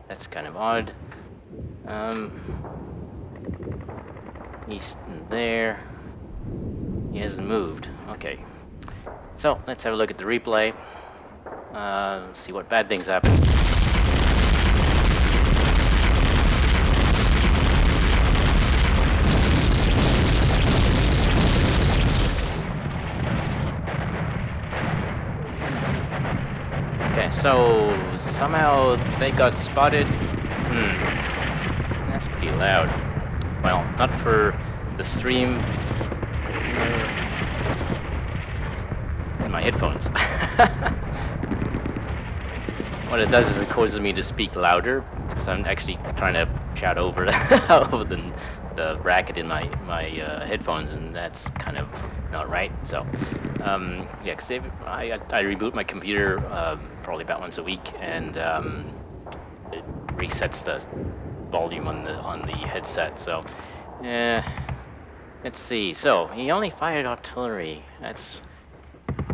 That's kind of odd. He's there. He hasn't moved. Okay. So let's have a look at the replay. See what bad things happen. Okay, so somehow they got spotted. That's pretty loud. Well, not for the stream. In my headphones. What it does is it causes me to speak louder because I'm actually trying to shout over over the bracket in my headphones, and that's kind of not right. So yeah, because I reboot my computer probably about once a week, and it resets the volume on the headset. So let's see. So he only fired artillery.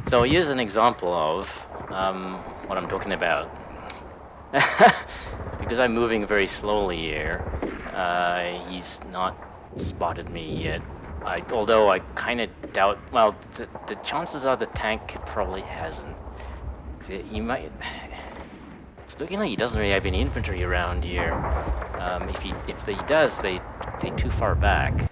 So here's an example of what I'm talking about. Because I'm moving very slowly here, he's not spotted me yet. Although I kind of doubt. Well, the chances are the tank probably hasn't. He might. It's looking like he doesn't really have any infantry around here. If he does, they're too far back.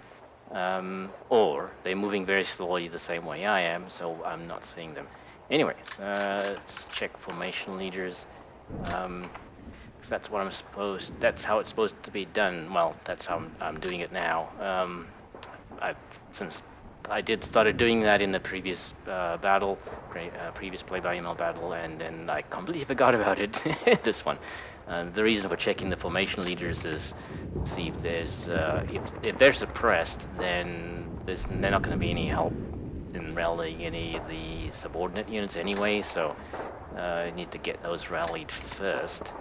Or they're moving very slowly the same way I am, so I'm not seeing them. Anyways, let's check formation leaders. So that's what that's how it's supposed to be done. Well, that's how I'm doing it now. Since I started doing that in the previous battle, previous play-by-email battle, and then I completely forgot about it. This one. The reason for checking the formation leaders is see if there's if they're suppressed, then they're not going to be any help in rallying any of the subordinate units anyway. So I need to get those rallied first.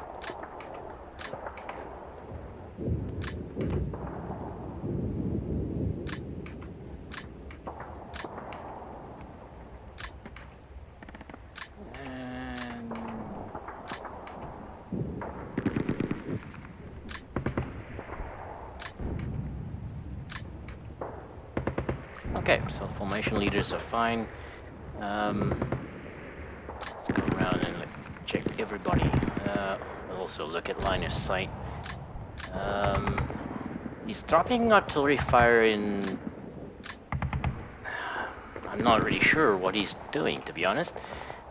Okay, so formation leaders are fine. Let's go around and check everybody. We'll also look at line of sight. He's dropping artillery fire in. I'm not really sure what he's doing, to be honest.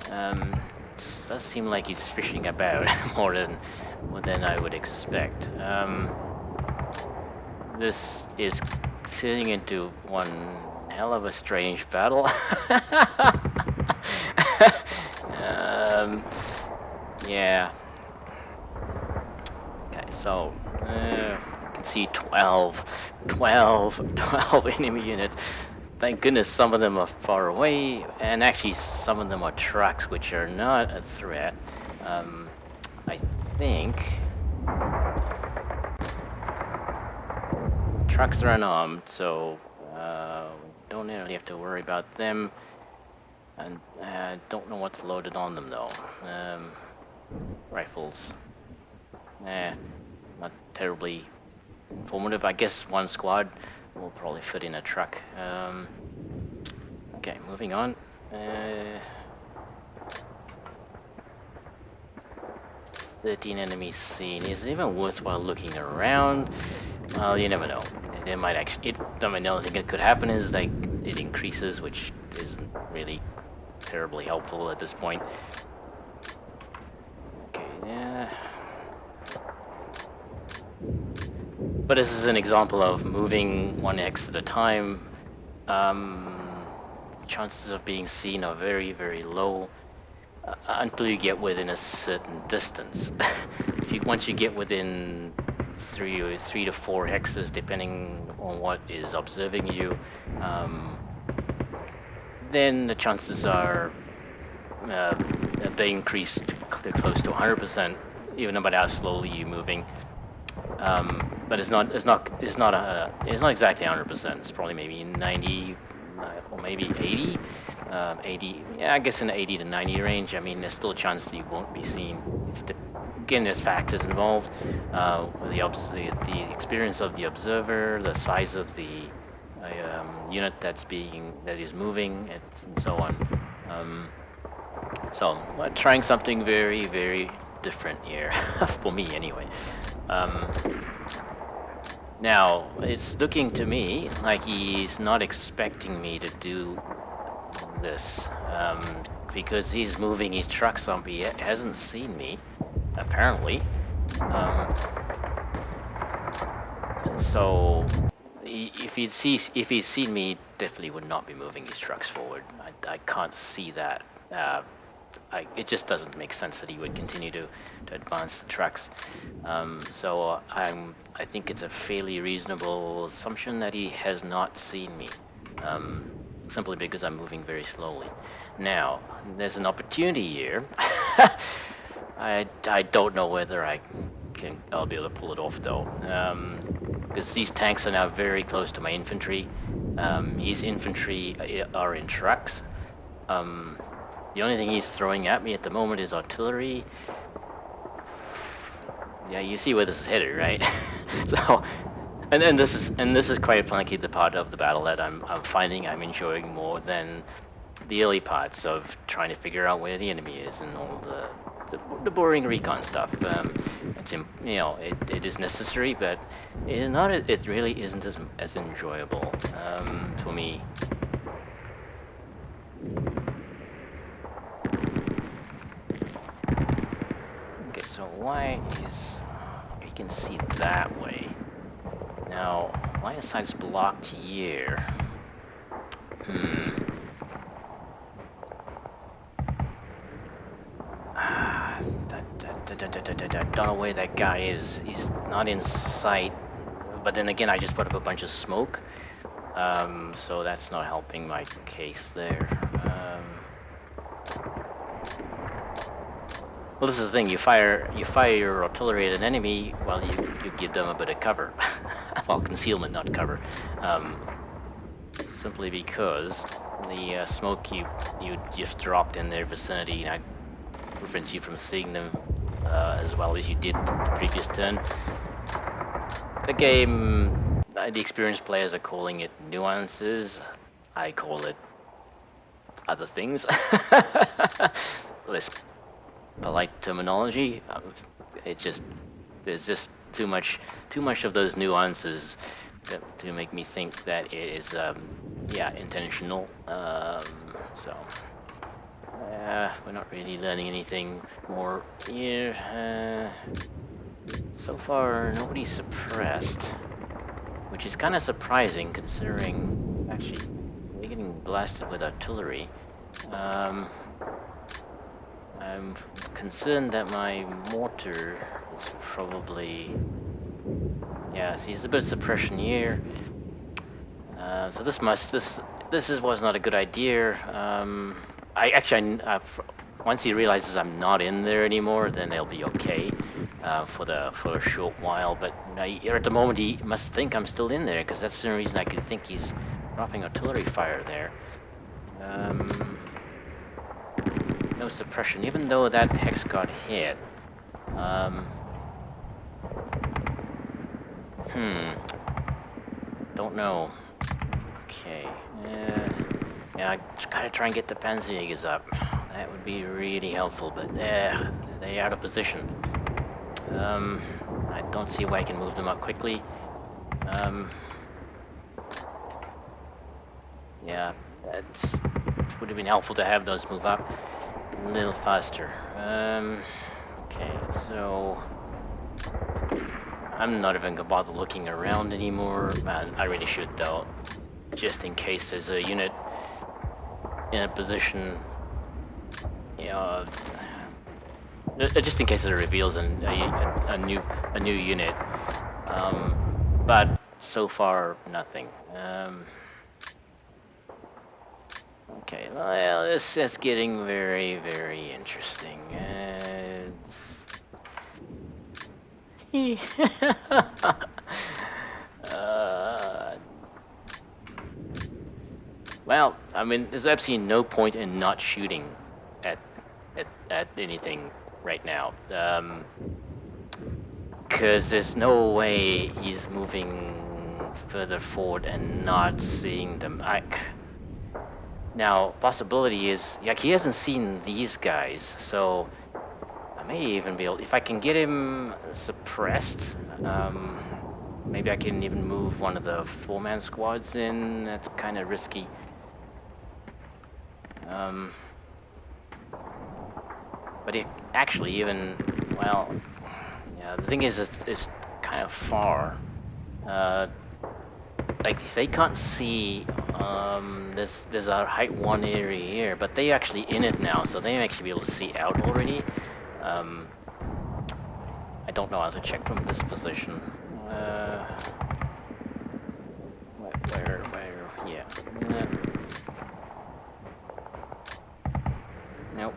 It does seem like he's fishing about more than I would expect. This is turning into one hell of a strange battle. Yeah. Okay, so I can see 12 enemy units. Thank goodness some of them are far away, and actually some of them are trucks, which are not a threat. I think trucks are unarmed, so don't really have to worry about them. And I don't know what's loaded on them though. Rifles. Not terribly informative. I guess one squad will probably fit in a truck. Okay, moving on. 13 enemies seen. Is it even worthwhile looking around? Well, you never know. They might actually. I mean, the only thing that could happen is like it increases, which isn't really terribly helpful at this point. Okay, yeah. But this is an example of moving 1x at a time. Chances of being seen are very, very low until you get within a certain distance. Once you get within 3 to 4 hexes, depending on what is observing you, then the chances are they increase to close to 100%, even no matter how slowly you're moving. But it's not exactly 100%. It's probably maybe 90 or maybe 80. 80, yeah, I guess in the 80 to 90 range. I mean, there's still a chance that you won't be seen. again, there's factors involved. The experience of the observer, the size of the unit that is moving, and so on. So trying something very, very different here, for me anyway. Now, it's looking to me like he's not expecting me to do this, because he's moving his trucks on me. He hasn't seen me, apparently. So, if he'd seen me, he definitely would not be moving his trucks forward. I can't see that. It just doesn't make sense that he would continue to advance the trucks. So I think it's a fairly reasonable assumption that he has not seen me, simply because I'm moving very slowly. Now, there's an opportunity here. I don't know whether I'll be able to pull it off though, because these tanks are now very close to my infantry. His infantry are in trucks. The only thing he's throwing at me at the moment is artillery. Yeah, you see where this is headed, right? So, and this is quite frankly the part of the battle that I'm finding I'm enjoying more than the early parts of trying to figure out where the enemy is and all the boring recon stuff. It is necessary, but it is not. It really isn't as enjoyable for me. Okay, so why is you can see that way? Now, line of sight's blocked here. I don't know where that guy is. He's not in sight. But then again, I just put up a bunch of smoke. So that's not helping my case there. Well, this is the thing. You fire your artillery at an enemy, well, you give them a bit of cover. Well, concealment, not cover. Simply because the smoke you just dropped in their vicinity prevents you from seeing them as well as you did the previous turn. The game, the experienced players are calling it nuances. I call it other things. Less polite terminology. There's just too much of those nuances to make me think that it is intentional. So we're not really learning anything more here. So far, nobody's suppressed, which is kind of surprising considering actually we're getting blasted with artillery. I'm concerned that my mortar is probably... Yeah, see, there's a bit of suppression here. So this was not a good idea. Once he realizes I'm not in there anymore, then they'll be okay for a short while. But at the moment, he must think I'm still in there, because that's the only reason I could think he's dropping artillery fire there. No suppression, even though that hex got hit. Don't know. Okay. Yeah, I gotta try and get the Panzerjägers up. That would be really helpful, but they're out of position. I don't see why I can move them up quickly. Yeah, it would have been helpful to have those move up a little faster. Okay, so I'm not even gonna bother looking around anymore. I really should though, just in case there's a unit in a position, just in case it reveals a new unit. But so far nothing. Okay, well, this is getting very, very interesting. Well, I mean, there's absolutely no point in not shooting at anything right now. Because there's no way he's moving further forward and not seeing them. Now, possibility is, like, he hasn't seen these guys, so I may even be able, if I can get him suppressed, maybe I can even move one of the four-man squads in. That's kind of risky. But it actually even, well, yeah, the thing is, it's kind of far. Like, they can't see, there's a height 1 area here, but they're actually in it now, so they may actually be able to see out already. I don't know how to check from this position. Where, yeah. Nope.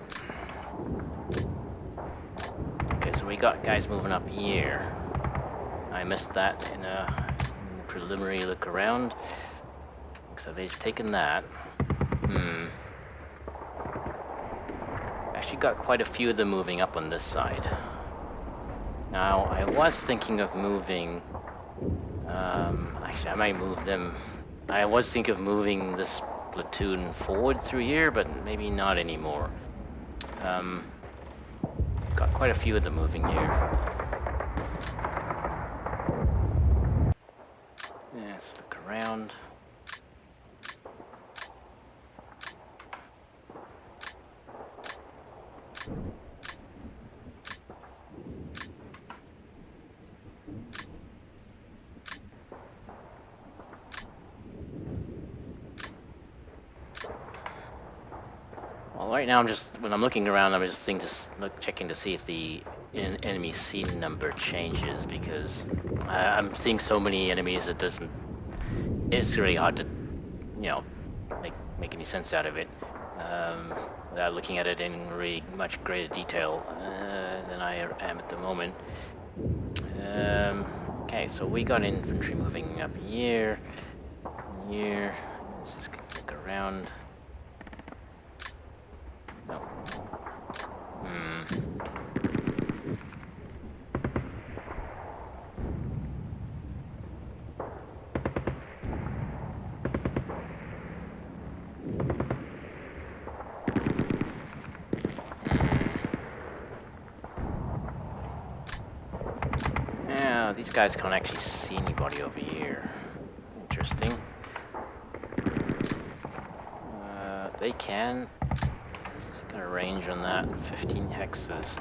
Okay, so we got guys moving up here. I missed that in a preliminary look around. So they've taken that. Actually got quite a few of them moving up on this side. Now, I was thinking of moving... actually, I might move them... I was thinking of moving this platoon forward through here, but maybe not anymore. Got quite a few of them moving here. Yeah, let's look around. Well, right now when I'm looking around, I'm just checking to see if the enemy scene number changes, because I'm seeing so many enemies it's really hard to, make any sense out of it, without looking at it in really much greater detail than I am at the moment. Okay, so we got infantry moving up here. Let's just look around. No. Yeah, these guys can't actually see anybody over here. Interesting. They can. Let's get a range on that. 15 hexes.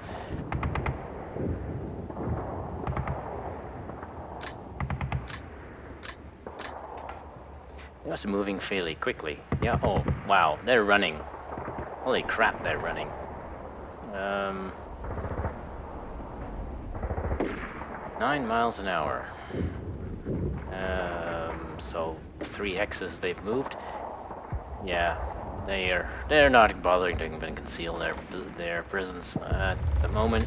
They must be moving fairly quickly. Yeah, oh, wow, they're running. Holy crap, they're running. 9 miles an hour. So 3 hexes they've moved. Yeah, they're not bothering to even conceal their presence at the moment.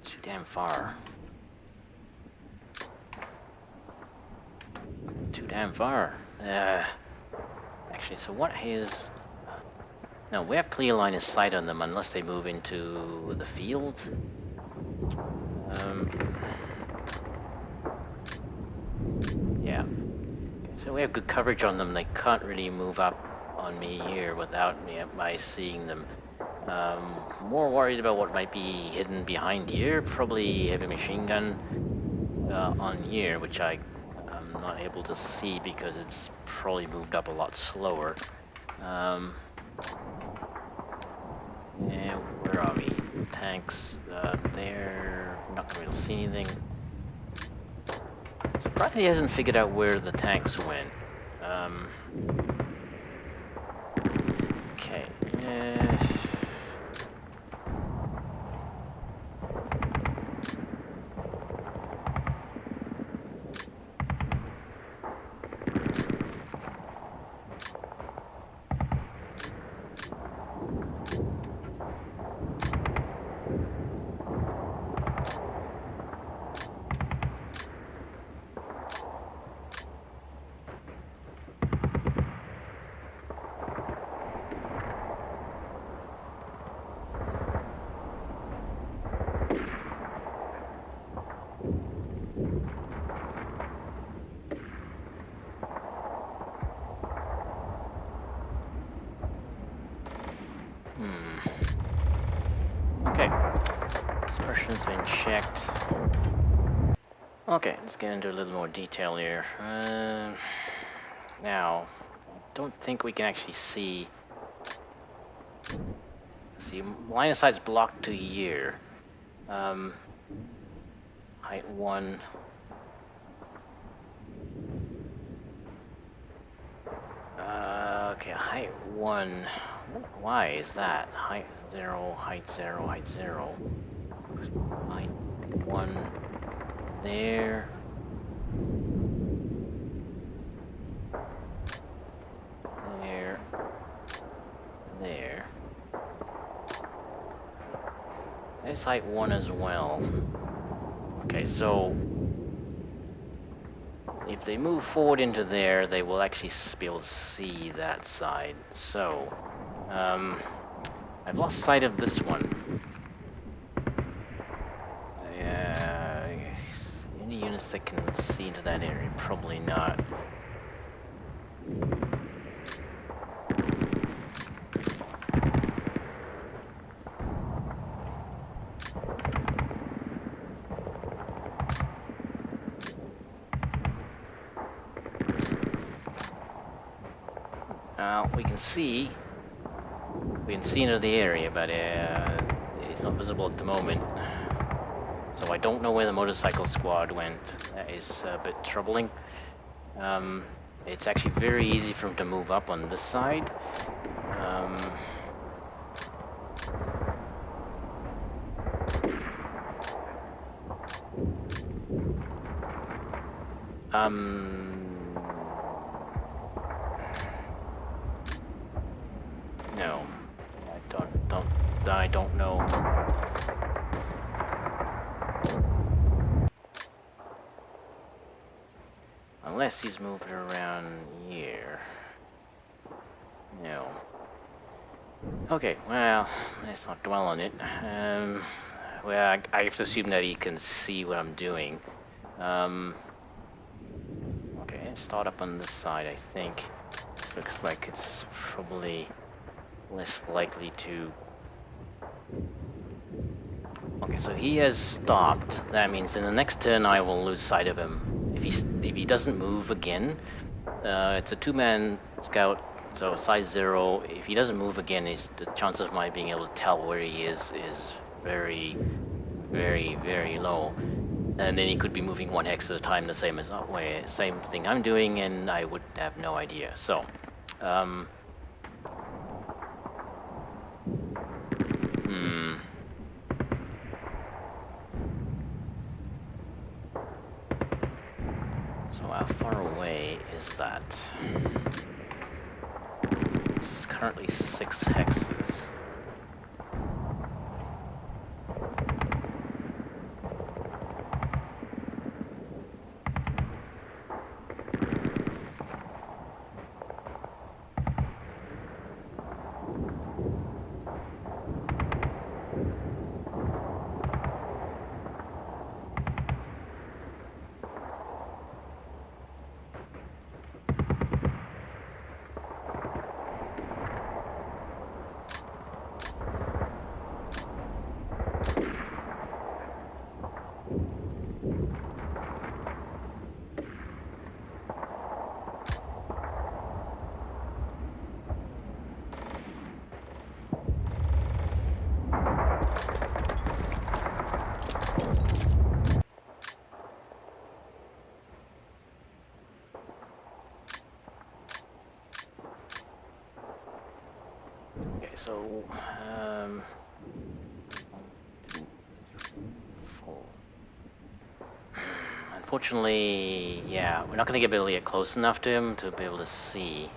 Too damn far. Too damn far. Actually, so what is... No, we have clear line of sight on them unless they move into the field. Yeah. So we have good coverage on them. They can't really move up on me here without my seeing them. More worried about what might be hidden behind here. Probably heavy machine gun on here, which I'm not able to see because it's probably moved up a lot slower. Yeah, where are we? Tanks there. Not gonna be able to see anything. Surprised he hasn't figured out where the tanks went. Okay. Okay, let's get into a little more detail here. Now, don't think we can actually see. See, line of sight's blocked to here. Height 1. Okay, height 1. Why is that? Height 0, height 0, height 0. Height 1. There. There. There. There's height 1 as well. Okay, so if they move forward into there, they will actually be able to see that side. So, I've lost sight of this one. Any units that can see into that area? Probably not. We can see into the area, but it's not visible at the moment. So I don't know where the motorcycle squad went. That is a bit troubling. It's actually very easy for him to move up on this side. No, I don't know. Unless he's moved around here. No. Okay, well, let's not dwell on it. Well, I have to assume that he can see what I'm doing. Okay, let's start up on this side, I think. This looks like it's probably less likely to... Okay, so he has stopped. That means in the next turn I will lose sight of him. If he doesn't move again, it's a two-man scout, so size 0. If he doesn't move again, the chances of my being able to tell where he is very, very, very low. And then he could be moving 1 hex at a time, the same thing I'm doing, and I would have no idea. So, So how far away is that? It's currently 6 hexes. Okay, so, 4. Unfortunately, yeah, we're not going to be able to get close enough to him to be able to see.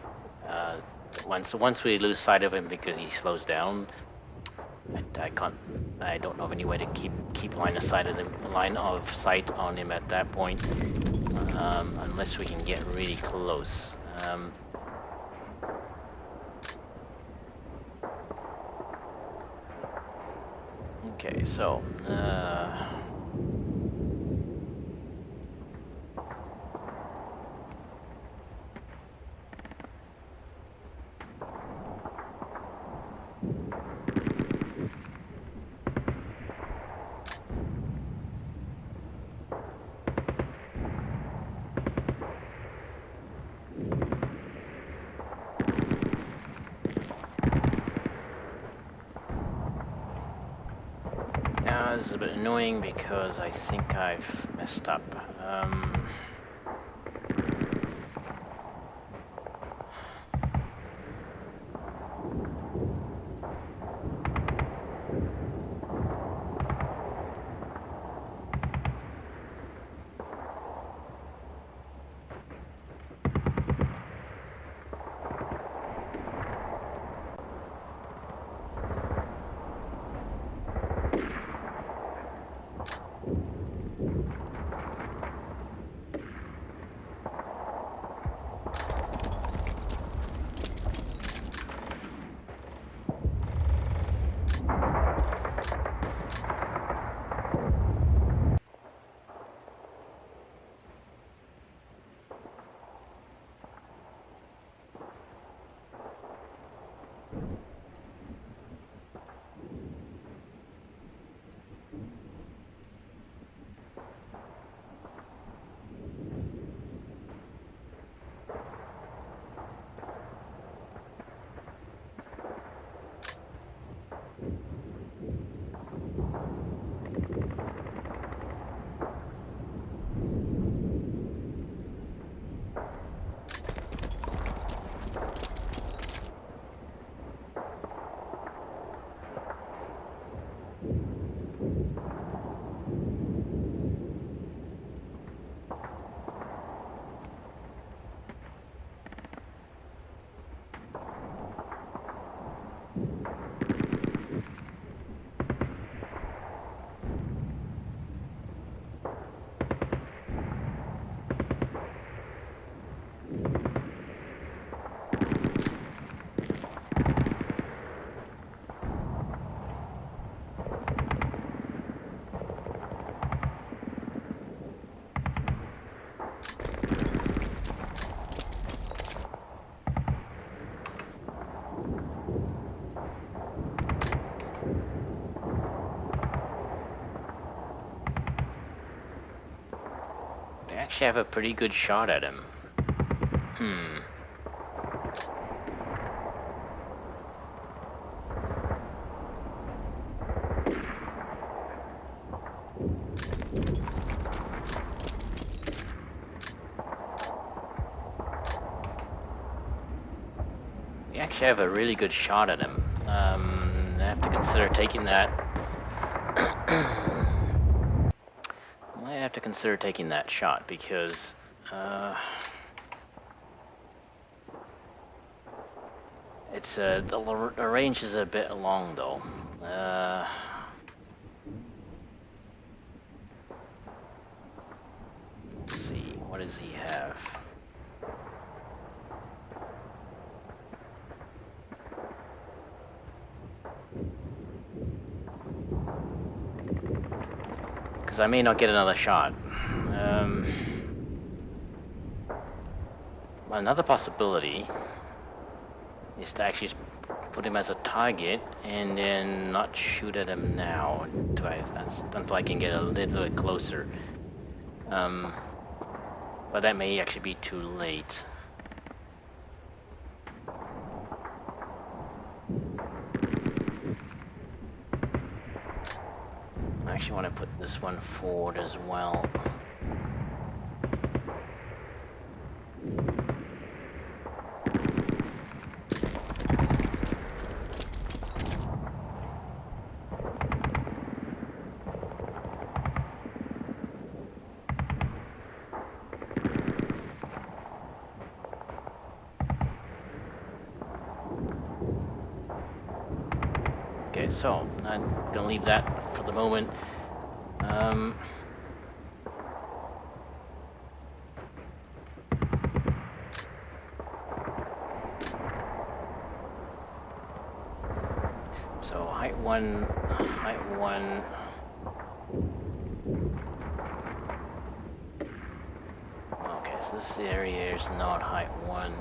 Once we lose sight of him because he slows down, I don't know of any way to keep line of sight on him at that point, unless we can get really close. Okay, so, is a bit annoying because I think I've messed up. I actually have a pretty good shot at him. We actually have a really good shot at him. I have to consider taking that. Might have to consider taking that shot because it's the range is a bit long though. Let's see, what does he have? Because I may not get another shot. Another possibility is to actually put him as a target and then not shoot at him now until I can get a little bit closer. But that may actually be too late. I actually want to put this one forward as well. Okay, so I'm gonna leave that for the moment. So height one. Okay, so this area is not height one.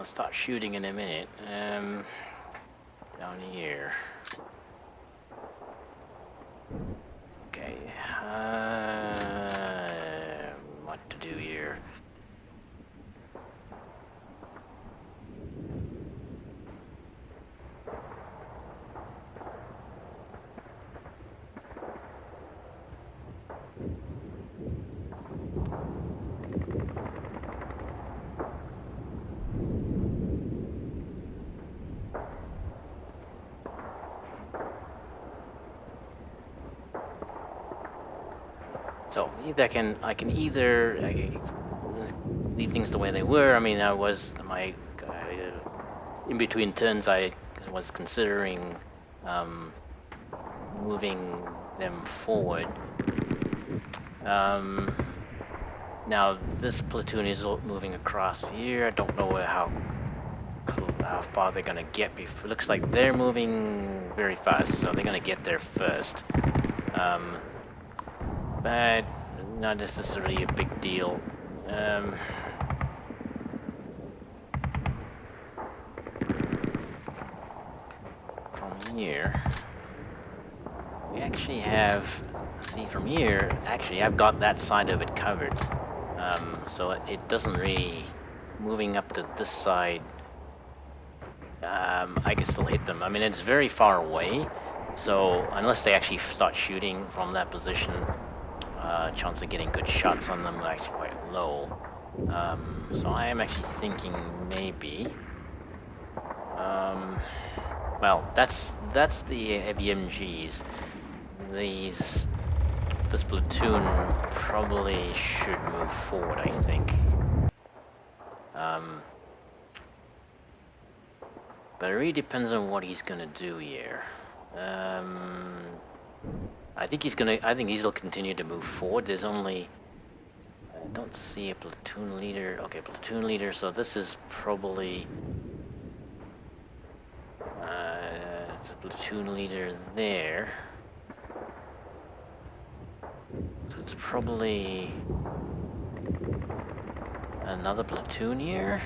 start shooting in a minute. Down here. Okay. What to do here? So I can either leave things the way they were. I mean, in between turns I was considering moving them forward. Now this platoon is moving across here. I don't know how far they're gonna get before. It looks like they're moving very fast, so they're gonna get there first. But not necessarily a big deal. From here, we actually have. See, from here, actually, I've got that side of it covered. So it doesn't really moving up to this side. I can still hit them. I mean, it's very far away, so unless they actually start shooting from that position, chance of getting good shots on them are actually quite low. So I am actually thinking maybe. Well, that's the heavy MGs. This platoon probably should move forward, I think. But it really depends on what he's gonna do here. I think he'll continue to move forward. There's only, I don't see a platoon leader. Okay, platoon leader. So this is probably the platoon leader there. So it's probably another platoon here.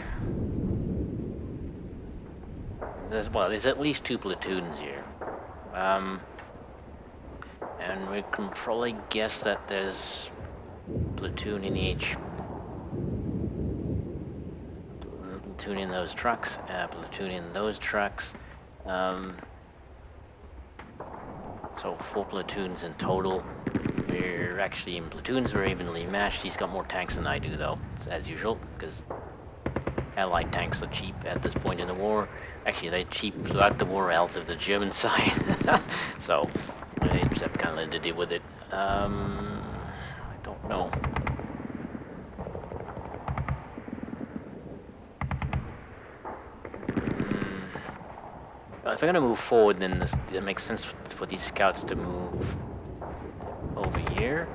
There's at least 2 platoons here. And we can probably guess that there's platoon in each. Platoon in those trucks, platoon in those trucks. So 4 platoons in total. We're actually in platoons, we're evenly matched. He's got more tanks than I do, though, as usual, because Allied tanks are cheap at this point in the war. Actually, they're cheap throughout the war relative to the German side. So, I just have kind of to deal with it. I don't know. If I'm gonna move forward, then it makes sense for these scouts to move over here.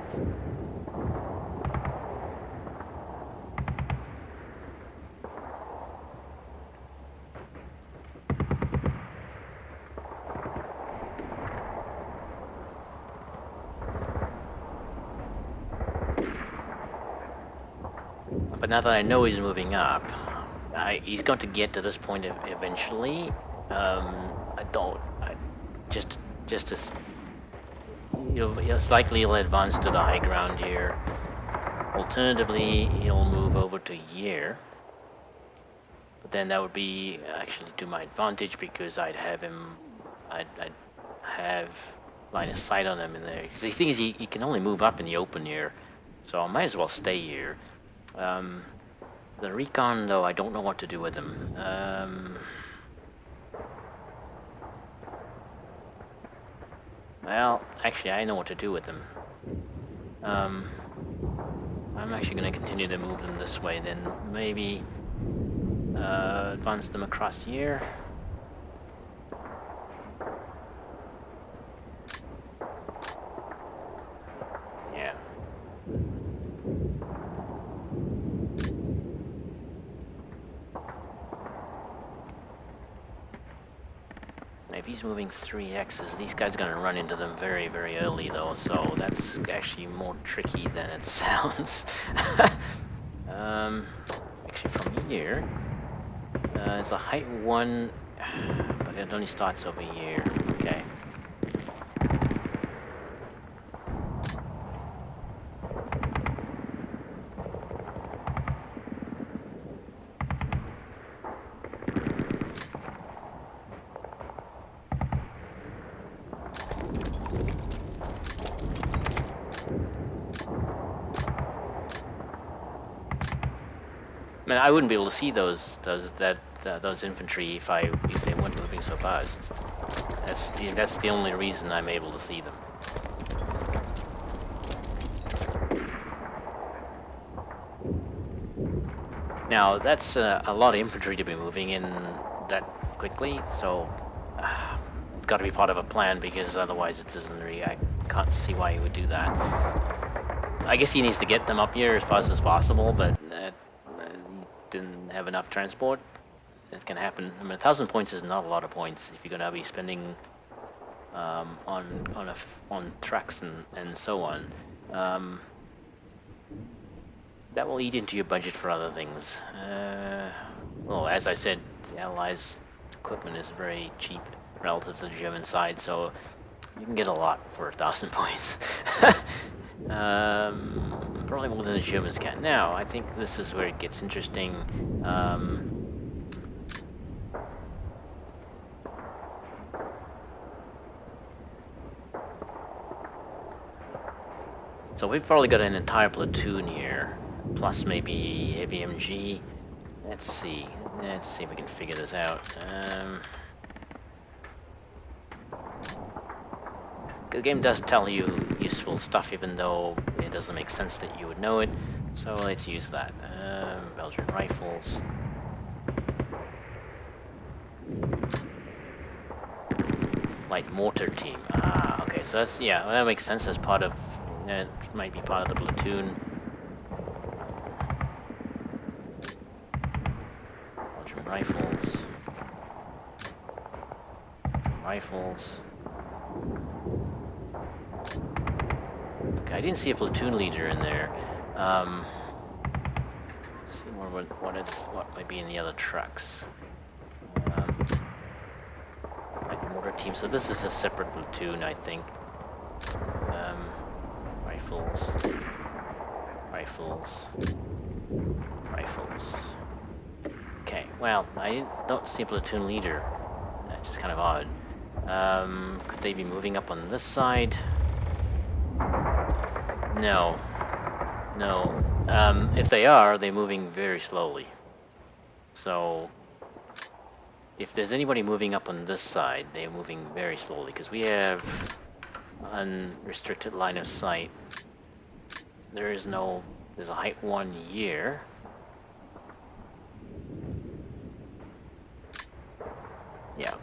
But now that I know he's moving up, he's going to get to this point eventually. Just as it's likely he'll advance to the high ground here. Alternatively, he'll move over to here. But then that would be actually to my advantage because I'd have line of sight on him in there. Because the thing is, he can only move up in the open here, so I might as well stay here. The recon, though, I don't know what to do with him. Well, actually, I know what to do with them. I'm actually going to continue to move them this way, then maybe advance them across here. Yeah. If he's moving 3 X's, these guys are going to run into them very, very early, though, so that's actually more tricky than it sounds. Actually, from here, It's a height 1, but it only starts over here. Okay. I mean, I wouldn't be able to see those infantry if they weren't moving so fast. That's the only reason I'm able to see them. Now that's a lot of infantry to be moving in that quickly, so it's got to be part of a plan because otherwise it doesn't really. I can't see why he would do that. I guess he needs to get them up here as fast as possible, but he didn't have enough transport. It's gonna happen. I mean, 1,000 points is not a lot of points if you're gonna be spending on trucks and so on. That will eat into your budget for other things. Well, as I said, the Allies' equipment is very cheap relative to the German side, so you can get a lot for 1,000 points. Probably more than the Germans can. Now, I think this is where it gets interesting. So we've probably got an entire platoon here, plus maybe heavy MG. Let's see if we can figure this out. The game does tell you useful stuff, even though it doesn't make sense that you would know it. So let's use that. Belgian rifles. Light mortar team. Ah, okay. So that's, yeah, that makes sense as part of. It might be part of the platoon. Belgian rifles. Rifles. Okay, I didn't see a platoon leader in there. Let's see what might be in the other trucks. Like mortar team. So this is a separate platoon, I think. Rifles. Okay, well, I don't see a platoon leader. That's just kind of odd. Could they be moving up on this side? No. If they are, they're moving very slowly. So, if there's anybody moving up on this side, they're moving very slowly, because we have unrestricted line of sight. There's a height 1 here. Yeah.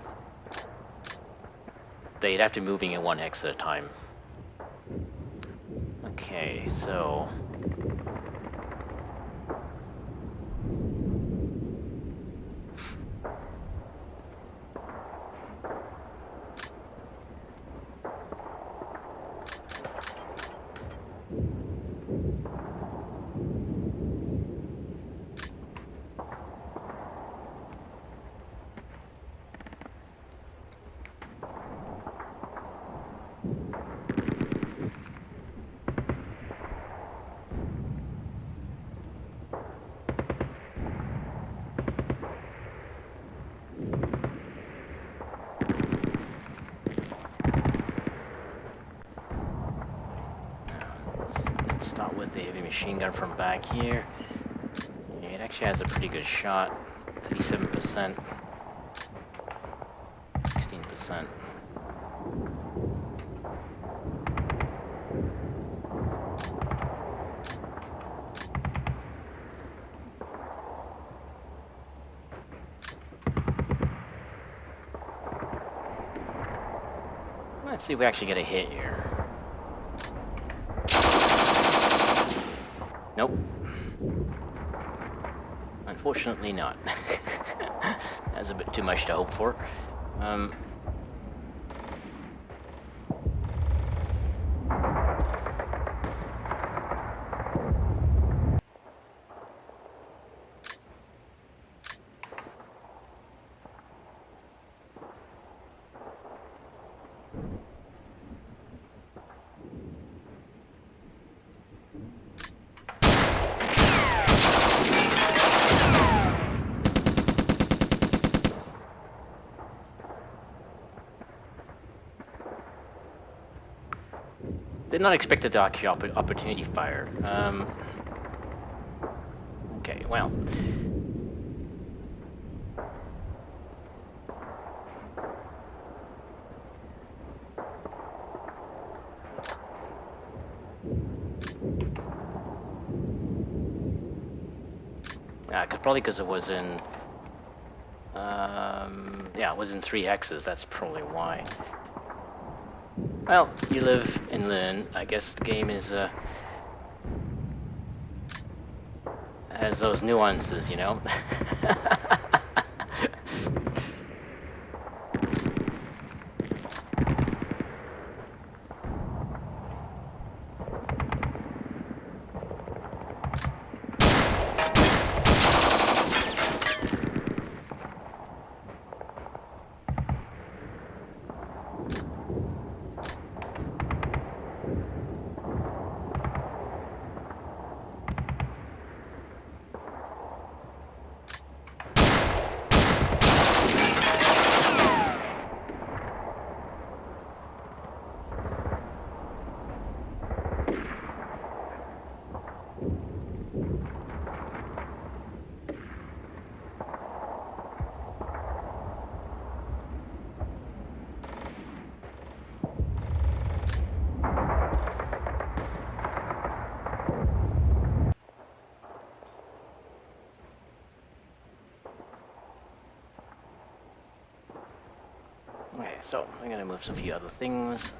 They'd have to be moving in 1 hex at a time. Okay, so... Let's start with the heavy machine gun from back here. Yeah, it actually has a pretty good shot. 37%. 16%. Let's see if we actually get a hit here. Nope. Unfortunately not. That's a bit too much to hope for. did not expect it to actually opportunity fire. Okay, well. Probably because it was in, yeah, it was in 3X's, that's probably why. Well, you live and learn. I guess the game is, has those nuances, you know? Okay, so I'm gonna move some few other things.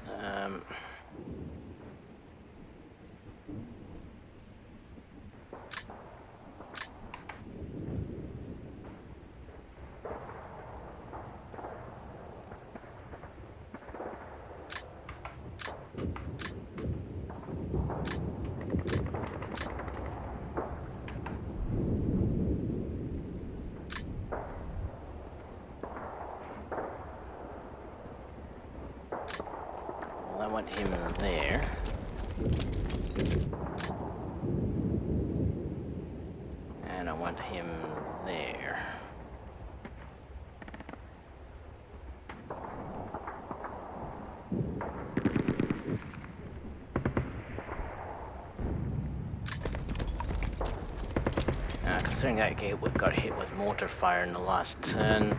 Well, I want him there. And I want him there. Considering that got hit with mortar fire in the last turn,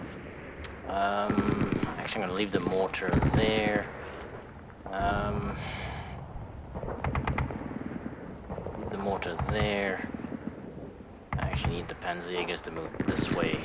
actually I'm going to leave the mortar there. Leave the mortar there. I actually need the Panzerjägers to move this way.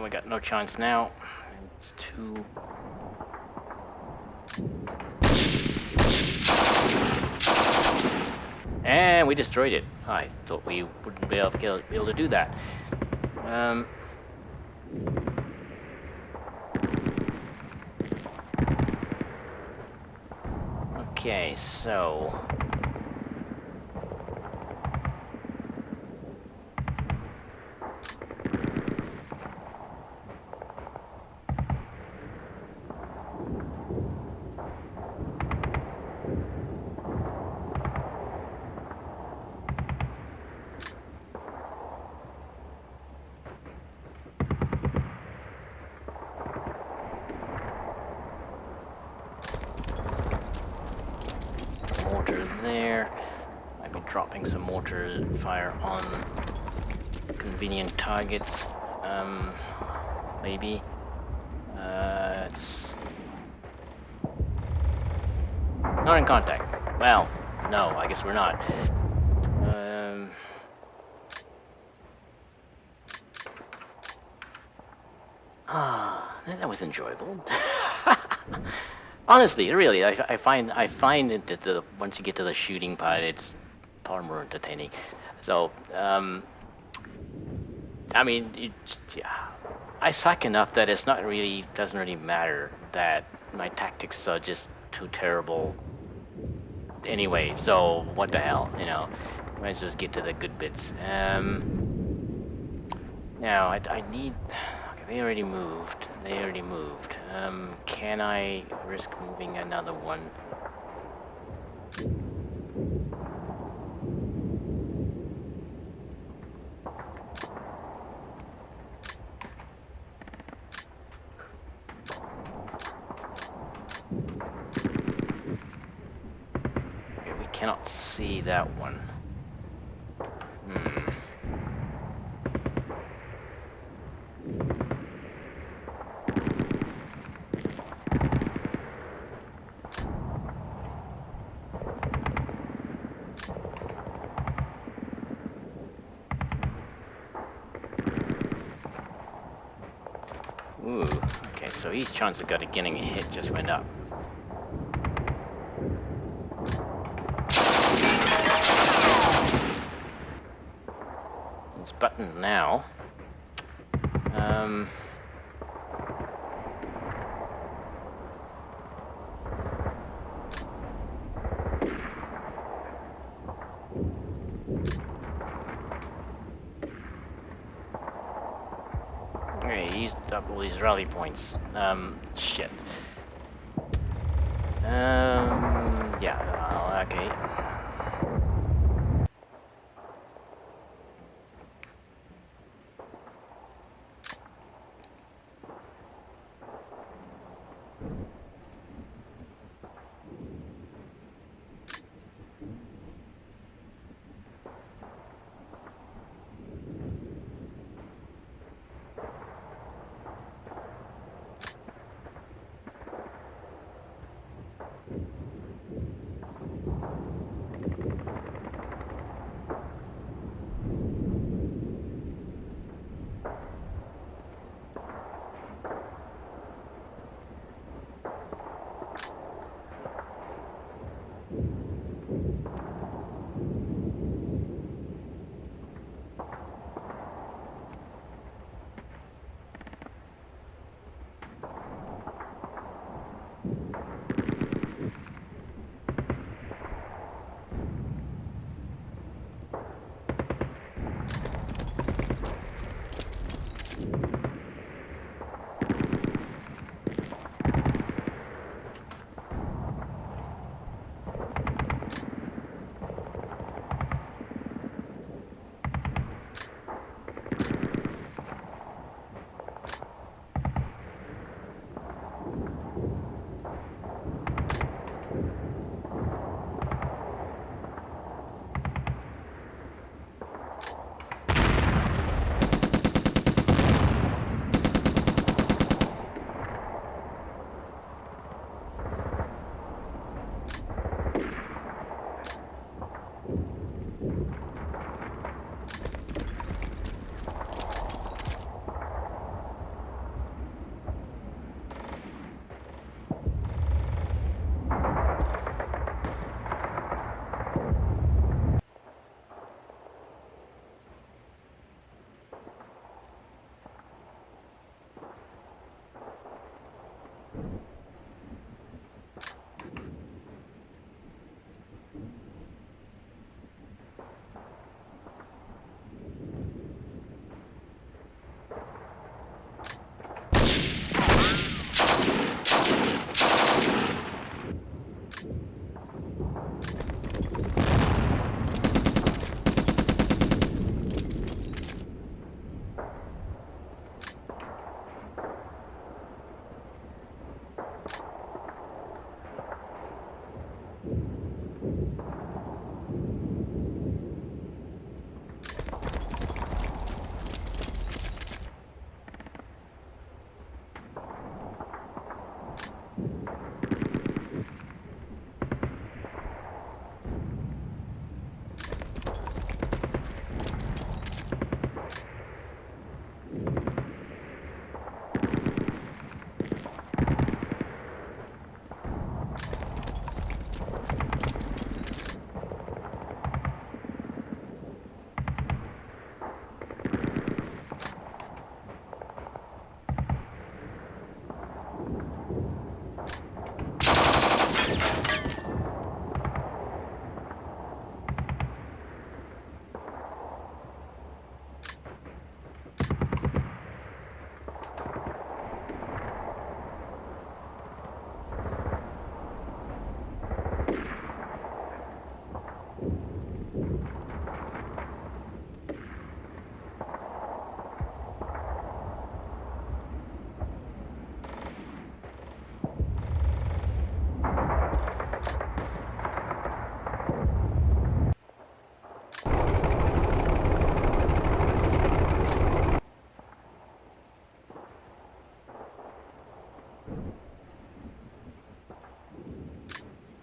We got no chance now. It's too... And we destroyed it. I thought we wouldn't be able to do that. Okay, so... dropping some mortar fire on convenient targets. Maybe. Let's see. Not in contact. Well, no, I guess we're not. That was enjoyable. Honestly, really, I find it that once you get to the shooting part, it's far more entertaining. So, I mean, yeah, I suck enough that it's not really doesn't really matter that my tactics are just too terrible anyway. So what the hell, you know? Might as well just get to the good bits. Now I need. Okay, they already moved. They already moved. Can I risk moving another one? Okay, we cannot see that one. Hmm. Ooh, okay, so his chance of getting a hit just went up. It's buttoned now. Okay, he used up all his rally points. Shit. Yeah, okay.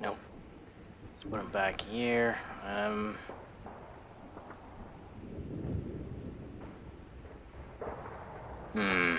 Nope. Let's put him back here. Hmm.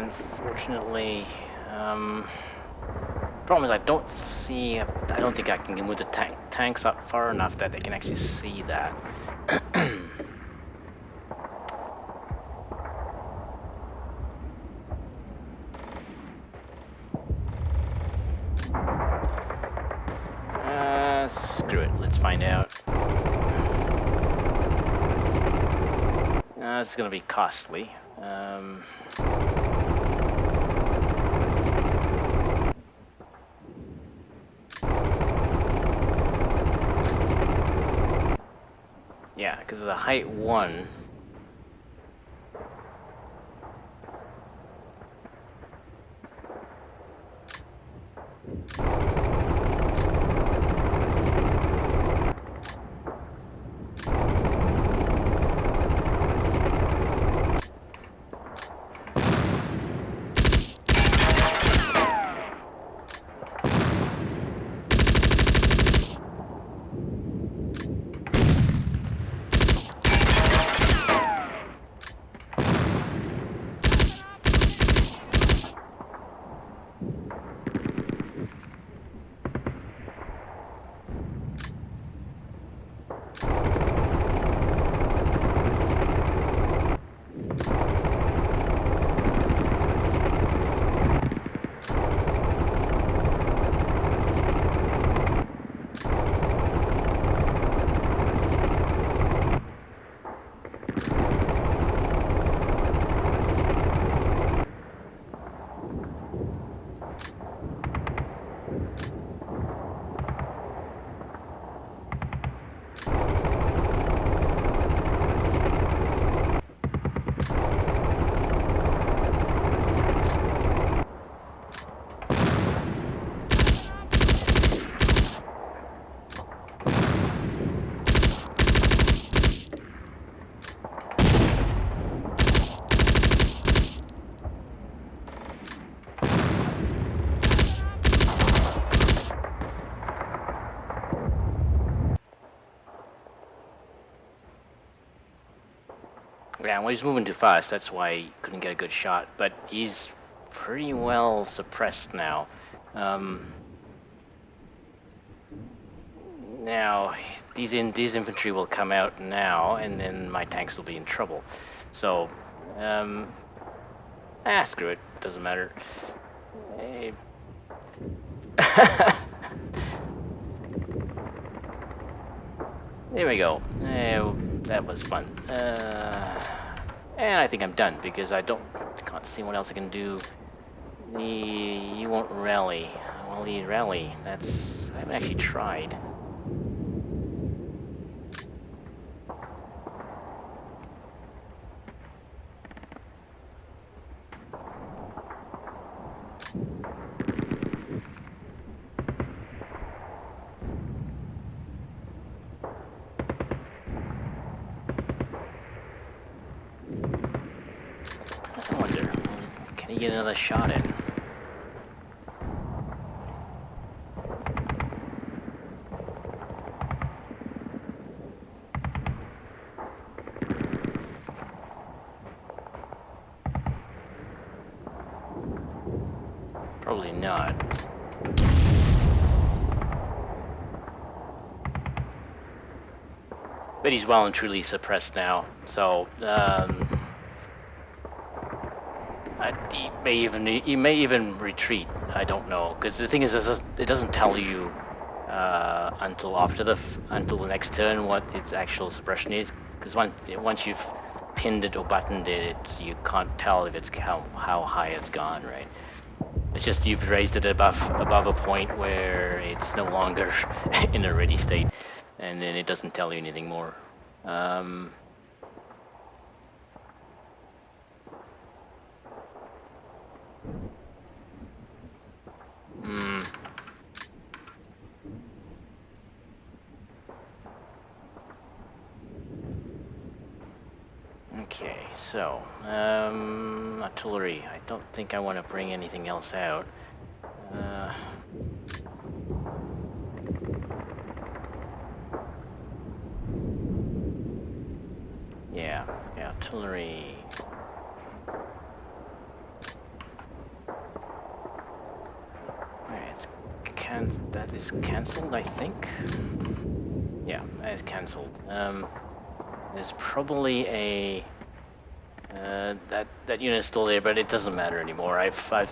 Unfortunately, problem is I don't see. I don't think I can move the tanks up far enough that they can actually see that. Screw it. Let's find out. It's gonna be costly. Yeah, because it's a height 1. well, he's moving too fast. That's why he couldn't get a good shot. But he's pretty well suppressed now. Now these infantry will come out now, and then my tanks will be in trouble. So, screw it. Doesn't matter. Eh. There we go. That was fun. And I think I'm done because can't see what else I can do. You won't rally. Well, the rally. I haven't actually tried. I wonder, can he get another shot in? Probably not. But he's well and truly suppressed now, so he may even retreat. I don't know, because the thing is, it doesn't tell you until until the next turn what its actual suppression is. Because once you've pinned it or buttoned it, you can't tell if it's how high it's gone, right? It's just you've raised it above a point where it's no longer in a ready state, and then it doesn't tell you anything more. Okay, so, artillery. I don't think I want to bring anything else out. Yeah, artillery. That is cancelled, I think. Yeah, that is cancelled. There's probably a that unit's still there, but it doesn't matter anymore. I've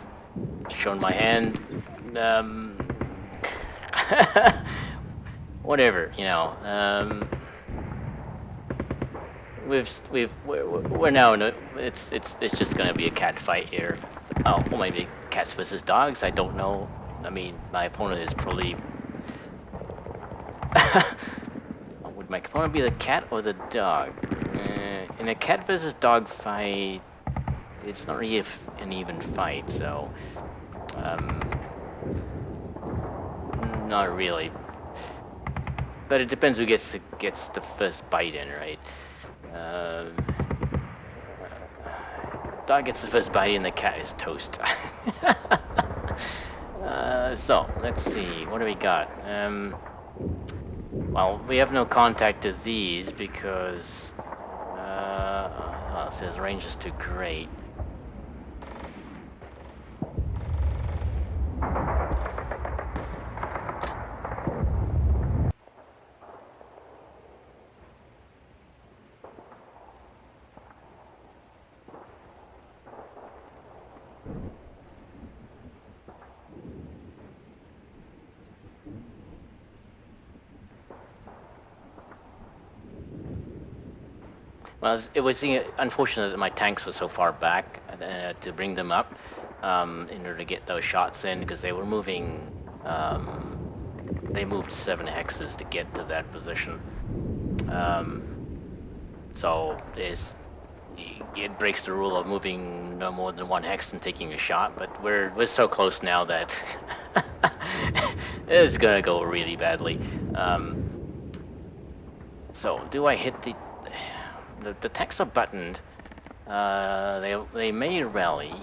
shown my hand. Whatever, you know. We're now in it's just gonna be a cat fight here. Oh, well, maybe cats versus dogs. I don't know. I mean, my opponent is probably. Would my opponent be the cat or the dog? In a cat versus dog fight, it's not really an even fight, so not really. But it depends who gets the first bite in, right? Dog gets the first bite in, the cat is toast. So let's see, what do we got? Well, we have no contact to these because it says range is too great. Well, it was unfortunate that my tanks were so far back to bring them up in order to get those shots in, because they were moving. They moved 7 hexes to get to that position. So it breaks the rule of moving no more than 1 hex and taking a shot. But we're so close now that it's gonna go really badly. So do I hit the tanks are buttoned. They may rally.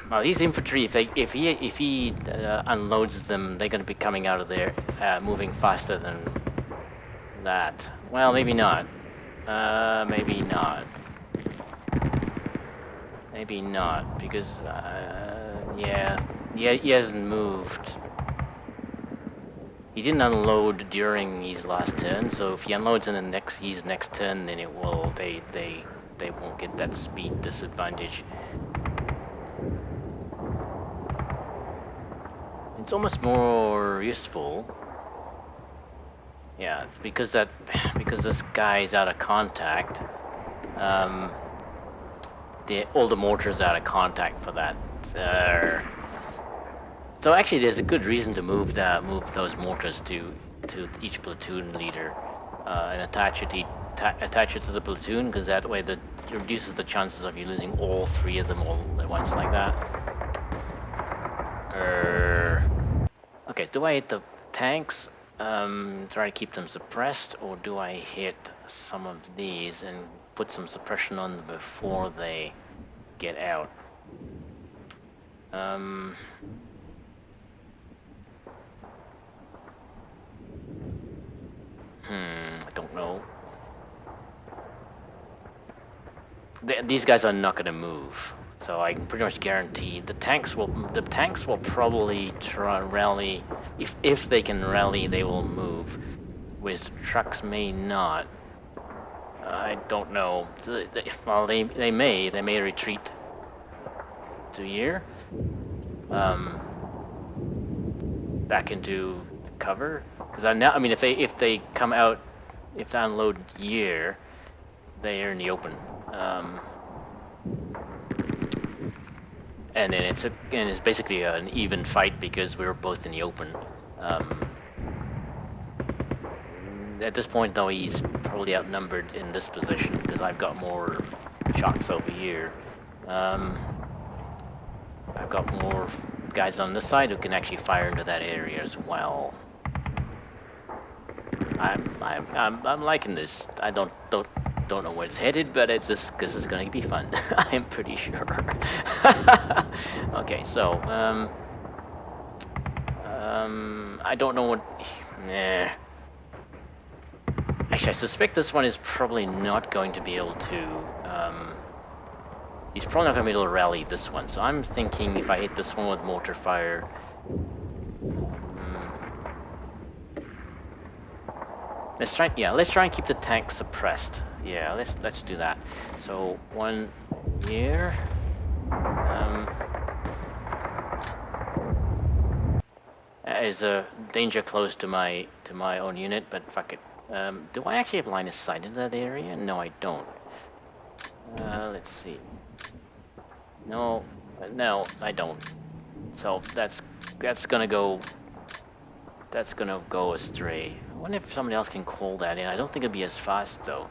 Well, these infantry, if he unloads them, they're going to be coming out of there, moving faster than that. Well, maybe not. Maybe not. Maybe not, because, yeah, he hasn't moved. He didn't unload during his last turn, so if he unloads in his next turn, then it will, they won't get that speed disadvantage. It's almost more useful. Yeah, because this guy is out of contact. All the mortars are out of contact for that. So actually, there's a good reason to move those mortars to each platoon leader, and attach it to the platoon, because that way it reduces the chances of you losing all three of them all at once like that. Okay, do I hit the tanks? Try to keep them suppressed, or do I hit some of these and put some suppression on them before they get out? I don't know. These guys are not going to move, so I can pretty much guarantee the tanks will probably try rally. If they can rally, they will move. Whereas the trucks may not. I don't know. So well, they may retreat to here, back into cover. Because I mean, if they come out, if they unload here, they are in the open. And then it's basically an even fight because we're both in the open. At this point, though, he's probably outnumbered in this position because I've got more shots over here. I've got more guys on this side who can actually fire into that area as well. I'm liking this. I don't know where it's headed, but it's just this is going to be fun. I'm pretty sure. Okay, so I don't know what. Nah. Actually, I suspect this one is probably not going to be able to. He's probably not going to be able to rally this one. So I'm thinking if I hit this one with mortar fire. Let's try and keep the tank suppressed. Yeah, let's do that. So one here. Is a danger close to my own unit, but fuck it. Do I actually have line of sight into that area? No, I don't. Let's see. No, I don't. So that's gonna go. That's gonna go astray. I wonder if somebody else can call that in. I don't think it'd be as fast though.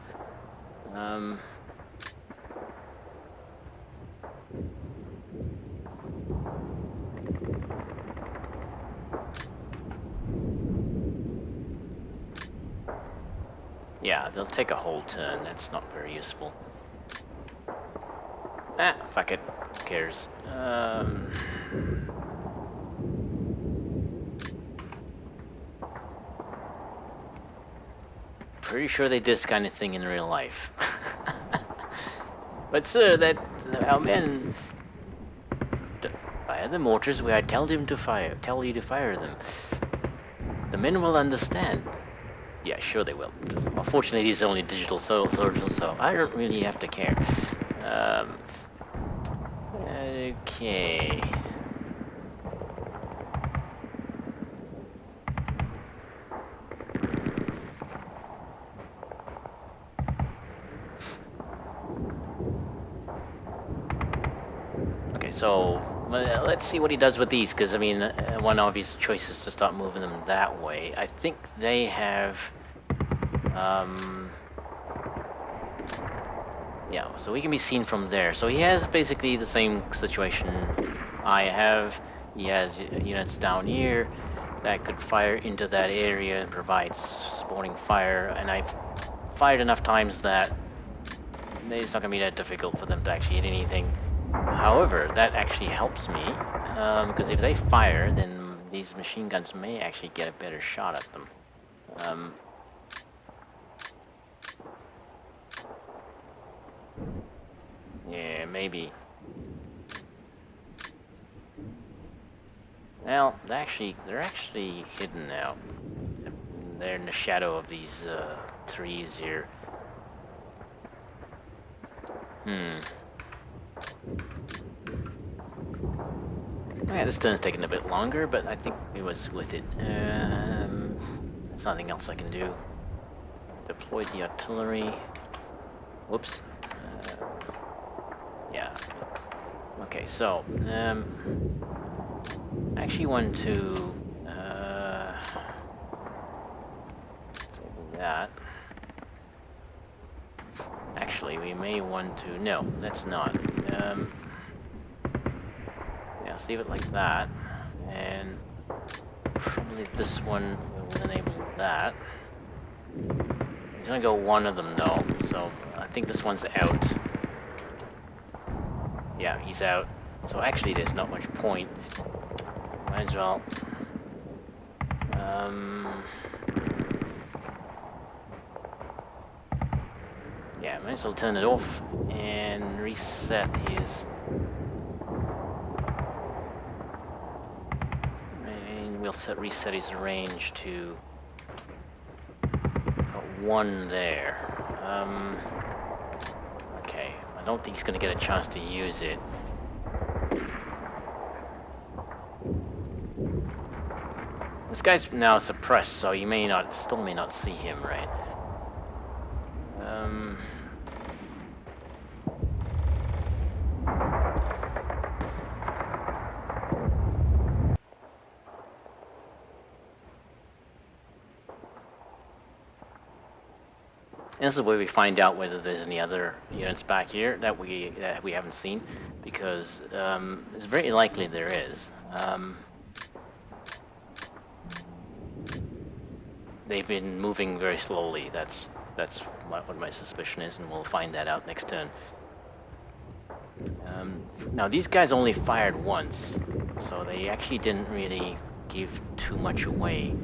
Yeah, they'll take a whole turn. That's not very useful. Ah, fuck it. Who cares? Pretty sure they did this kind of thing in real life. But sir, our men fire the mortars where I tell you to fire them. The men will understand. Yeah, sure they will. Unfortunately, these are only digital soldiers, so I don't really have to care. Okay. Okay, so let's see what he does with these, because I mean, one obvious choice is to start moving them that way. I think they have. Yeah, so we can be seen from there. So he has basically the same situation I have. He has units down here that could fire into that area and provide supporting fire, and I've fired enough times that it's not going to be that difficult for them to actually hit anything. However, that actually helps me, because if they fire, then these machine guns may actually get a better shot at them. Yeah, maybe. Well, they're actually hidden now. They're in the shadow of these trees here. Hmm. Yeah, this turn's taking a bit longer, but I think it was with it. There's nothing else I can do. Deployed the artillery. Whoops. Yeah. Okay, so I actually want to disable that. Actually, we may want to. No, let's not. Yeah, let's leave it like that, and probably this one will enable that. He's gonna go one of them though, so I think this one's out. Yeah, he's out. So actually, there's not much point. Might as well. Yeah, might as well turn it off and reset his. And we'll reset his range to one there. Okay, I don't think he's gonna get a chance to use it. This guy's now suppressed, so you still may not see him, right? This is where we find out whether there's any other units back here that we haven't seen, because it's very likely there is. They've been moving very slowly. That's what my suspicion is, and we'll find that out next turn. Now these guys only fired once, so they actually didn't really give too much away.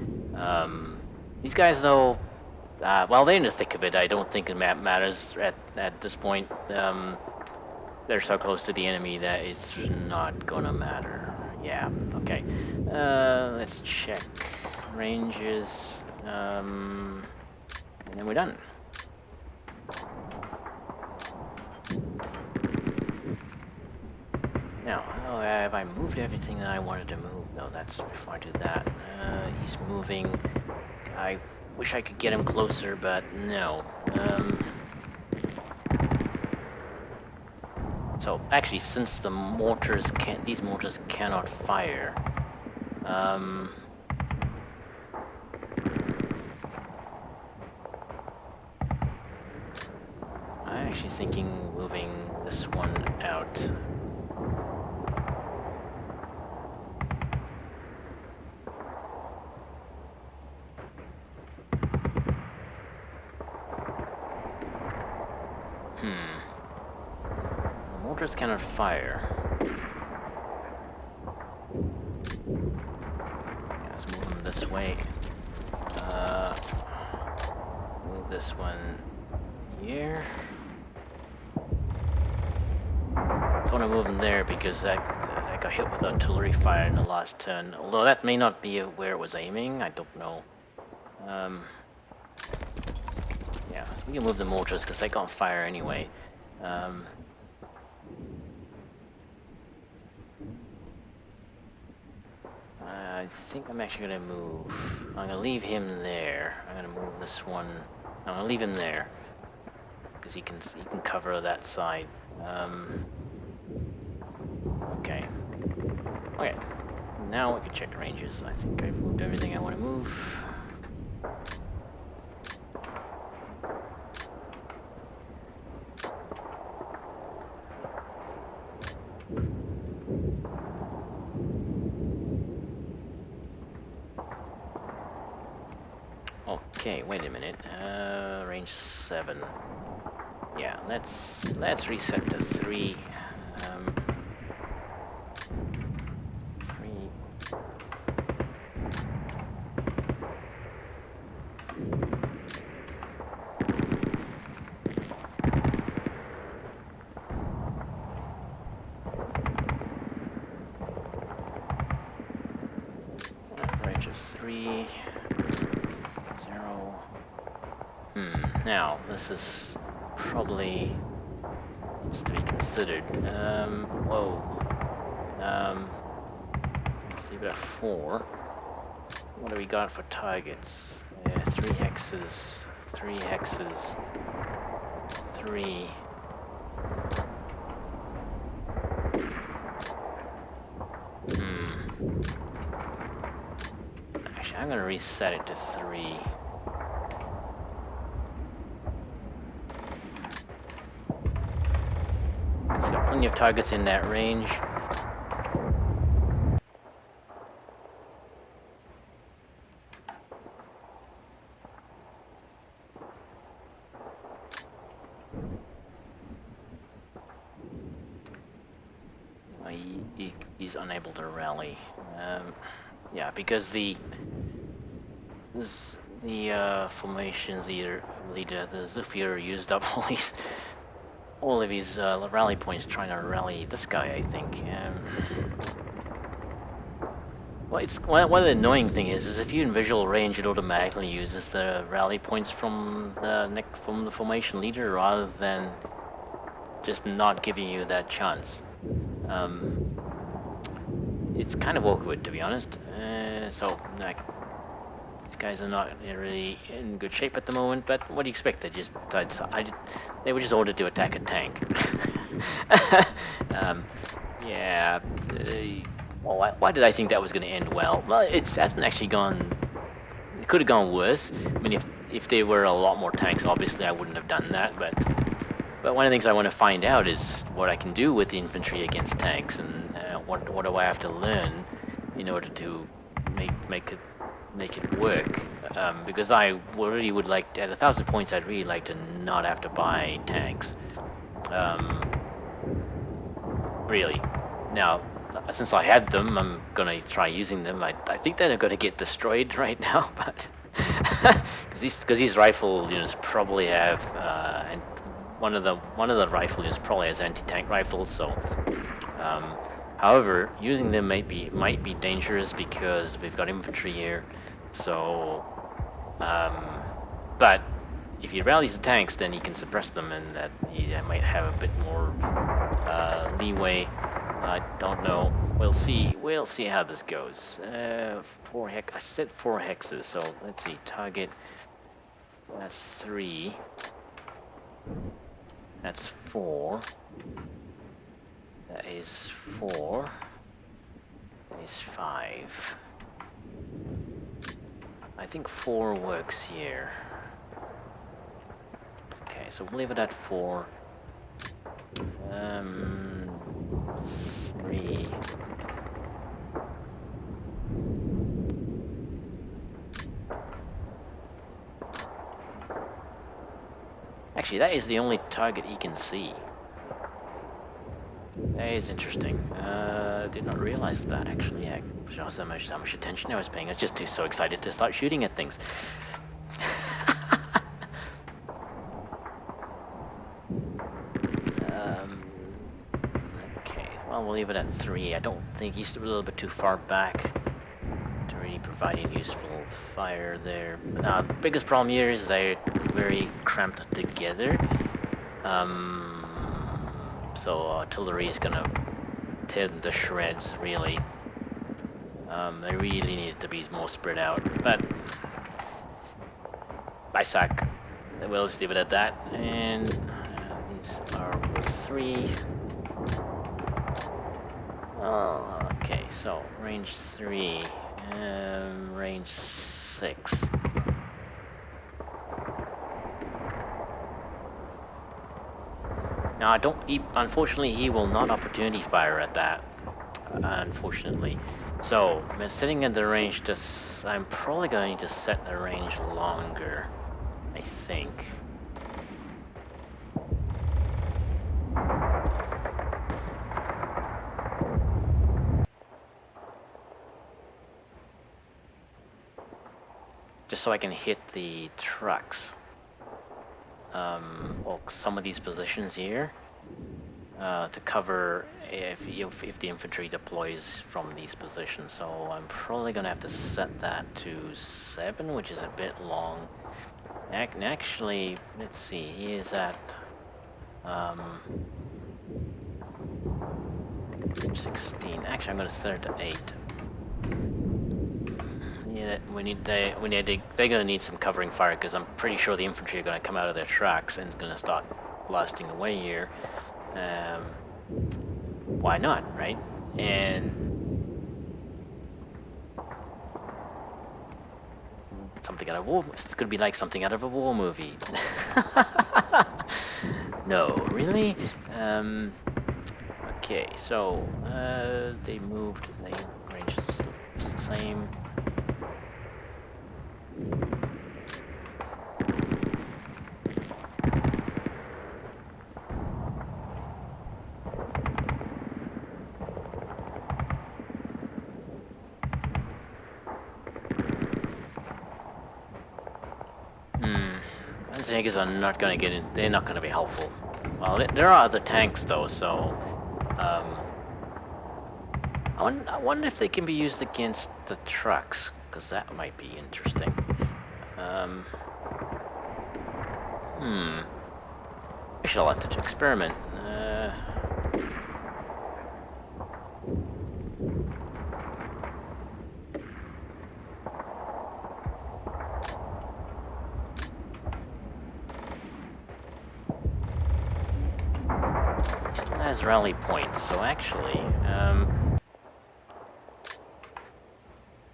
These guys, though, well, they're in the thick of it. I don't think it matters at this point. They're so close to the enemy that it's not gonna matter. Yeah, okay. Let's check ranges, and then we're done. Now, have I moved everything that I wanted to move? No, that's before I do that. He's moving. I wish I could get him closer, but no. So actually, since the mortars these mortars cannot fire. I'm actually thinking moving this one out. The mortars cannot fire. Yeah, let's move them this way. Move this one here. Don't want to move them there because that got hit with artillery fire in the last turn. Although that may not be where it was aiming, I don't know. Yeah, so we can move the mortars because they can't fire anyway. I think I'm actually gonna move. I'm gonna leave him there. I'm gonna move this one. I'm gonna leave him there because he can cover that side. Okay. Okay. Now we can check ranges. I think I've moved everything I want to move. Okay, wait a minute. Range 7. Yeah, let's reset to 3. 3. 3, 0. Now, this is probably needs to be considered. Whoa. Let's leave it at 4. What do we got for targets? 3 hexes, 3 hexes, 3. Actually, I'm gonna reset it to 3. It's got plenty of targets in that range. He's unable to rally. Yeah, because the formations leader, the Zufir used up all of his rally points trying to rally this guy, I think. Well, it's one of the annoying thing is if you're in visual range, it automatically uses the rally points from the formation leader rather than just not giving you that chance. It's kind of awkward, to be honest. So these guys are not really in good shape at the moment. But what do you expect? They were just ordered to attack a tank. Yeah. Well, why did I think that was going to end well? Well, it hasn't actually gone. It could have gone worse. I mean, if there were a lot more tanks, obviously I wouldn't have done that. But one of the things I want to find out is what I can do with the infantry against tanks, and what do I have to learn in order to make it work. Because I really would like, at 1,000 points, I'd really like to not have to buy tanks. Really. Now, since I had them, I'm gonna try using them. I think that they're gonna get destroyed right now, but because these rifle units probably have and one of the rifle units probably has anti-tank rifles. So, however, using them might be dangerous because we've got infantry here. So, but if he rallies the tanks, then he can suppress them, and that he might have a bit more leeway. I don't know. We'll see. We'll see how this goes. 4 hex. I said 4 hexes. So let's see. Target. That's 3. That's 4. That is 4. That is 5. I think 4 works here. Okay, so we'll leave it at 4. 3. Actually, that is the only target he can see. That is interesting. Did not realize that, actually. Yeah, shows how much attention I was paying. I was just so excited to start shooting at things. Okay, well, we'll leave it at 3. I don't think he's a little bit too far back to really provide any useful fire there. Now, the biggest problem here is they're very cramped together. So artillery is gonna tear them to shreds, really. They really need to be more spread out, but I suck. We'll just leave it at that. And these are 3. Oh, okay, so range 3, range 6. Now, unfortunately, he will not opportunity fire at that. Unfortunately. So, setting in the range, I'm probably going to set the range longer, I think. Just so I can hit the trucks. Or some of these positions here. to cover if the infantry deploys from these positions. So I'm probably gonna have to set that to 7, which is a bit long. Actually, let's see. He is at 16. Actually, I'm gonna set it to 8. Yeah, they're gonna need some covering fire because I'm pretty sure the infantry are gonna come out of their tracks and it's gonna start blasting away here. Why not, right? And something out of war. It's gonna be like something out of a war movie. No, really? Okay, so they moved. They range is the same. Zagers are not going to get in. They're not going to be helpful. Well, there are other tanks though, so I wonder if they can be used against the trucks, because that might be interesting. I shall have to experiment. Still has rally points, so actually, let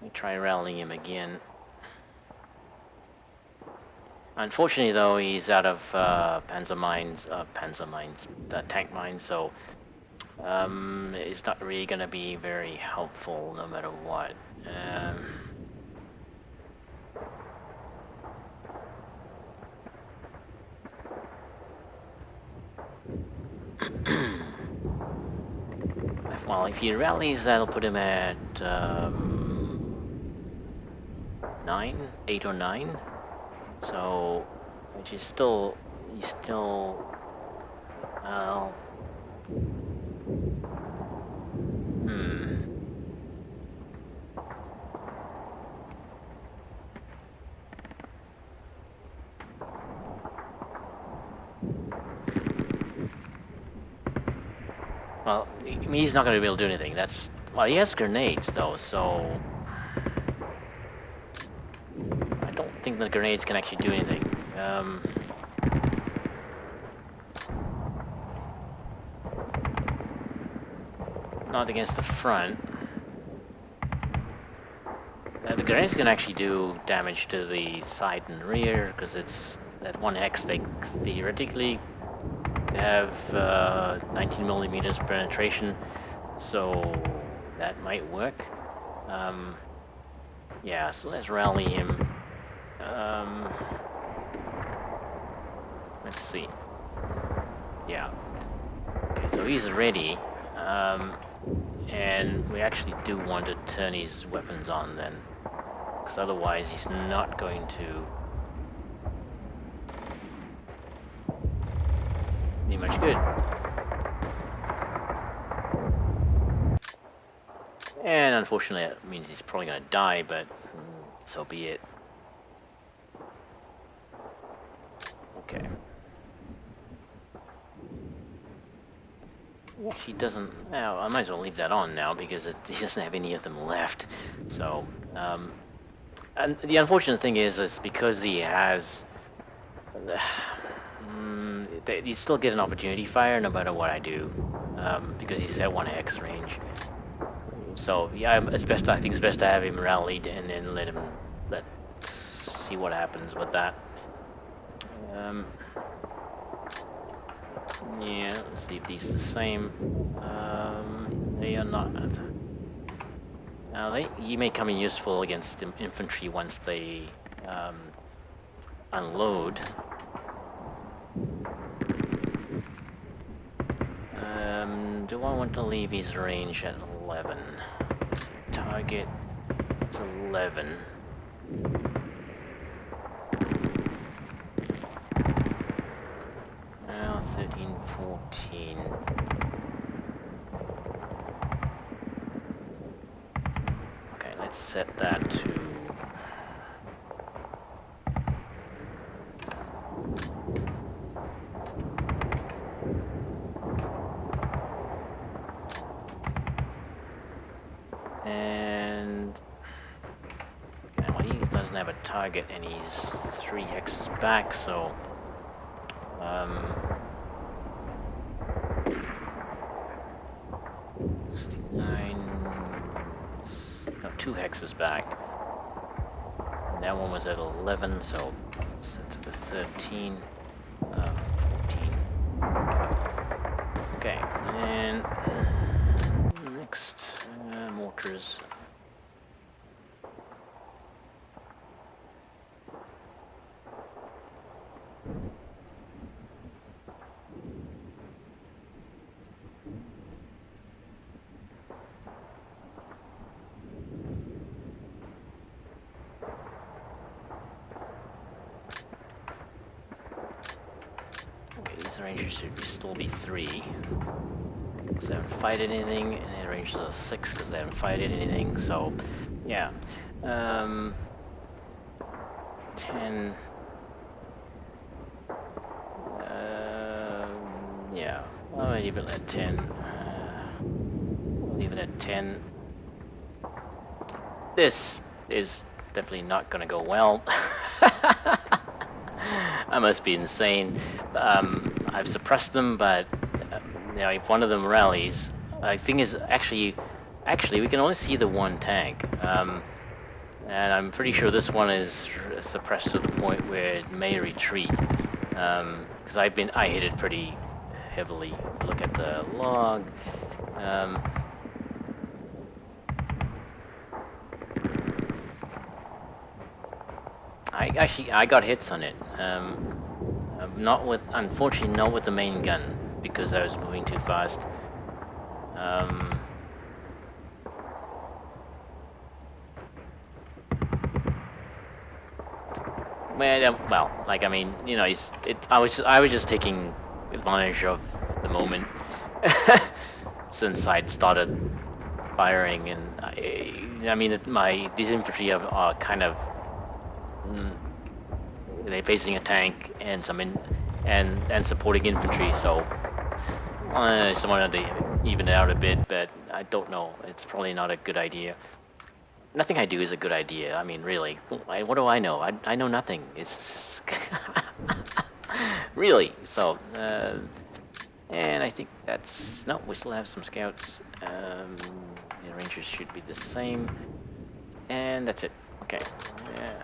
me try rallying him again. Unfortunately, though, he's out of tank mines, so it's not really going to be very helpful no matter what. Well, if he rallies, that'll put him at 8 or 9. So, which is still, he's still, well, Well, I mean, he's not going to be able to do anything. Well, he has grenades though, so I don't think the grenades can actually do anything. Not against the front. The grenades can actually do damage to the side and rear, because it's that 1x they theoretically have 19 millimeters penetration, so that might work. Yeah, so let's rally him. Let's see. Yeah. Okay, so he's ready. And we actually do want to turn his weapons on then, because otherwise he's not going to be much good. And unfortunately that means he's probably going to die, but so be it. Okay. He actually doesn't... Well, I might as well leave that on now, because he doesn't have any of them left. So, and the unfortunate thing is because he has... you still get an opportunity fire no matter what I do, because he's at 1x range. So yeah, I think it's best to have him rallied and then let's see what happens with that. Yeah, let's leave these the same. They are not. Now he may come in useful against the infantry once they unload. Do I want to leave his range at 11? Let's see, target, it's 11. Now 13, 14. let's set that to... And... well, he doesn't have a target and he's 3 hexes back, so... 69... no, 2 hexes back. And that one was at 11, so set to the 13, 14. Okay, and next, mortars. These Rangers should still be 3. Because they haven't fighted anything, and the Rangers are 6 because they haven't fighted anything, so yeah. 10. Yeah, I'll leave it at 10. We'll leave it at 10. This is definitely not going to go well. I must be insane. I've suppressed them, but you know, if one of them rallies, the thing is actually we can only see the one tank, and I'm pretty sure this one is suppressed to the point where it may retreat. Because I hit it pretty heavily. Look at the log. I got hits on it. Unfortunately, not with the main gun because I was moving too fast. Well, like I mean, you know, I was just taking advantage of the moment since I'd started firing, and I mean, these infantry are kind of. They're facing a tank and and supporting infantry, so I just wanted to even it out a bit, but I don't know. It's probably not a good idea. Nothing I do is a good idea. I mean, really, what do I know? I know nothing. It's just really. So, and I think that's no. We still have some scouts. The Rangers should be the same, and that's it. Okay. Yeah.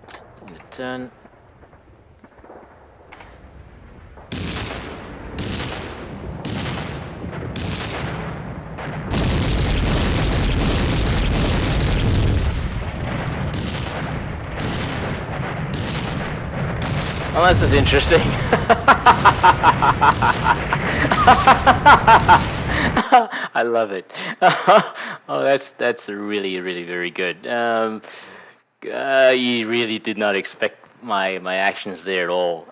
It's in the turn. Well, this is interesting. I love it. Oh, that's really very good. You really did not expect my actions there at all.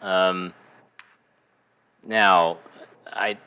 Now, I